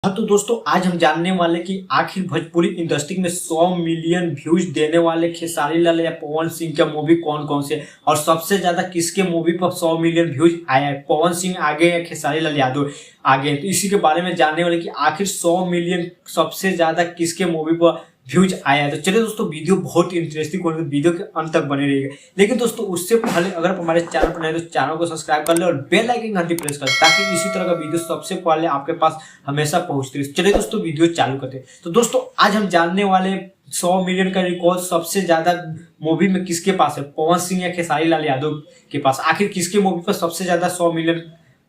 हाँ तो दोस्तों आज हम जानने वाले कि आखिर भोजपुरी इंडस्ट्री में 100 मिलियन व्यूज देने वाले खेसारी लाल या पवन सिंह का मूवी कौन कौन से और सबसे ज्यादा किसके मूवी पर 100 मिलियन व्यूज आया है, पवन सिंह आगे या खेसारी लाल यादव आगे। तो इसी के बारे में जानने वाले कि आखिर 100 मिलियन सबसे ज्यादा किसके मूवी पर व्यूज आया है। तो चलिए दोस्तों वीडियो बहुत इंटरेस्टिंग होगी, वीडियो के अंत तक बने रहिएगा। लेकिन दोस्तों उससे पहले अगर आप हमारे चैनल पर नए तो चैनल को सब्सक्राइब कर ले और बेल आइकन घंटी प्रेस कर ताकि इसी तरह का वीडियो सबसे पहले आपके पास हमेशा पहुंचते रहे। चलिए दोस्तों वीडियो चालू करते हैं। तो दोस्तों आज हम जानने वाले 100 मिलियन का रिकॉर्ड सबसे ज्यादा मूवी में किसके पास है, पवन सिंह या खेसारी लाल यादव के पास। आखिर किसके मूवी पर सबसे ज्यादा 100 मिलियन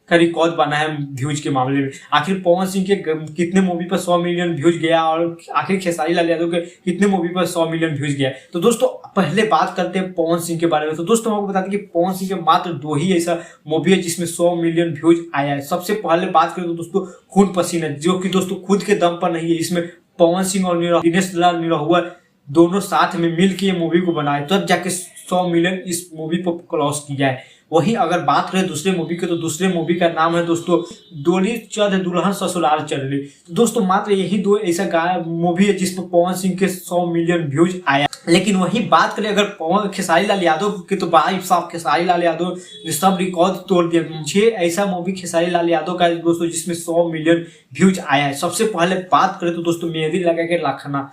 का रिकॉर्ड बना है व्यूज के मामले में। आखिर पवन सिंह के कितने मूवी पर 100 मिलियन व्यूज गया और आखिर खेसारी लाल यादव के कितने मूवी पर 100 मिलियन व्यूज गया। तो दोस्तों पहले बात करते हैं पवन सिंह के बारे में। तो दोस्तों आपको बताते हैं कि पवन सिंह के मात्र 2 ही ऐसा मूवी है जिसमें 100 मिलियन व्यूज आया है। सबसे पहले बात करें तो दोस्तों खून पसीना, जो कि दोस्तों खुद के दम पर नहीं है। इसमें पवन सिंह और दिनेश लाल निरहुआ दोनों साथ में मिलकर ये मूवी को बनाए, तब जाके 100 मिलियन इस मूवी पर क्रॉस किया है। वहीं अगर बात करें दूसरे मूवी की तो दूसरे मूवी का नाम है दोस्तों डोली चढ़ दुल्हन ससुराल चल रही। तो दोस्तों मात्र यही 2 ऐसा मूवी है जिस पर पवन सिंह के 100 मिलियन व्यूज आया। लेकिन वहीं बात करें अगर पवन खेसारी लाल यादव की तो भाई साहब खेसारी लाल यादव ने सब रिकॉर्ड तोड़ दिया। 6 ऐसा मूवी खेसारी लाल यादव का है दोस्तों जिसमें 100 मिलियन व्यूज आया है। सबसे पहले बात करें तो दोस्तों मेहंदी लगा के लाखना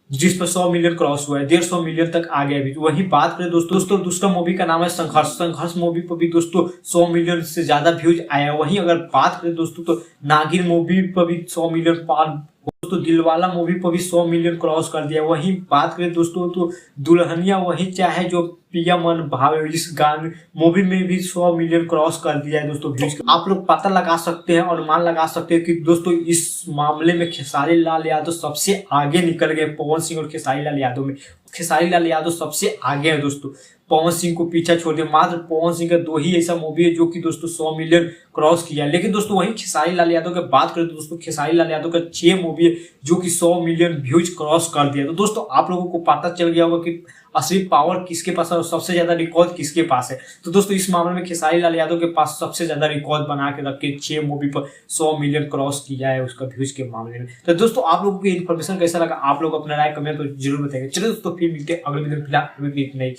जिस पर 100 मिलियन क्रॉस हुआ है, 150 मिलियन तक आ गया भी। वहीं बात करें दोस्तों दूसरा मूवी का नाम है संघर्ष मूवी पर भी दोस्तों 100 मिलियन से ज्यादा व्यूज आया है। वहीं अगर बात करें दोस्तों तो नागिन मूवी पर भी 100 मिलियन पार, दोस्तों दिलवाला मूवी पर भी 100 मिलियन क्रॉस कर दिया। वहीं बात करें दोस्तों तो दुल्हनिया वही चाहे जो पिया मन भावे इस गाने मूवी में भी 100 मिलियन क्रॉस कर दिया है दोस्तों व्यूज। आप लोग पता लगा सकते हैं और अनुमान लगा सकते हैं कि दोस्तों इस मामले में खेसारी लाल यादव सबसे आगे निकल गए। पवन सिंह और खेसारी लाल यादव में खेसारी लाल यादव सबसे आगे है दोस्तों, पवन सिंह को पीछा छोड़ दिया। मात्र पवन सिंह का 2 ही ऐसा मूवी है जो कि दोस्तों 100 मिलियन क्रॉस किया है। लेकिन दोस्तों वहीं खेसारी लाल यादव की बात करें तो दोस्तों खेसारी लाल यादव का 6 मूवी है जो कि 100 मिलियन व्यूज क्रॉस कर दिया। तो दोस्तों आप लोगों को पता चल गया होगा कि असली पावर किसके पास है और सबसे ज्यादा रिकॉर्ड किसके पास है। तो दोस्तों इस मामले में खेसारी लाल यादव के पास सबसे ज्यादा रिकॉर्ड बना के रख के 6 मूवी पर 100 मिलियन क्रॉस किया है उसका व्यूज के मामले में। तो दोस्तों आप लोगों को इन्फॉर्मेशन कैसा लगा, आप लोग अपना राय कमेंट पर जरूर बताएंगे। चलिए दोस्तों फिर मिलते हैं अगले वीडियो में, फिलहाल नहीं।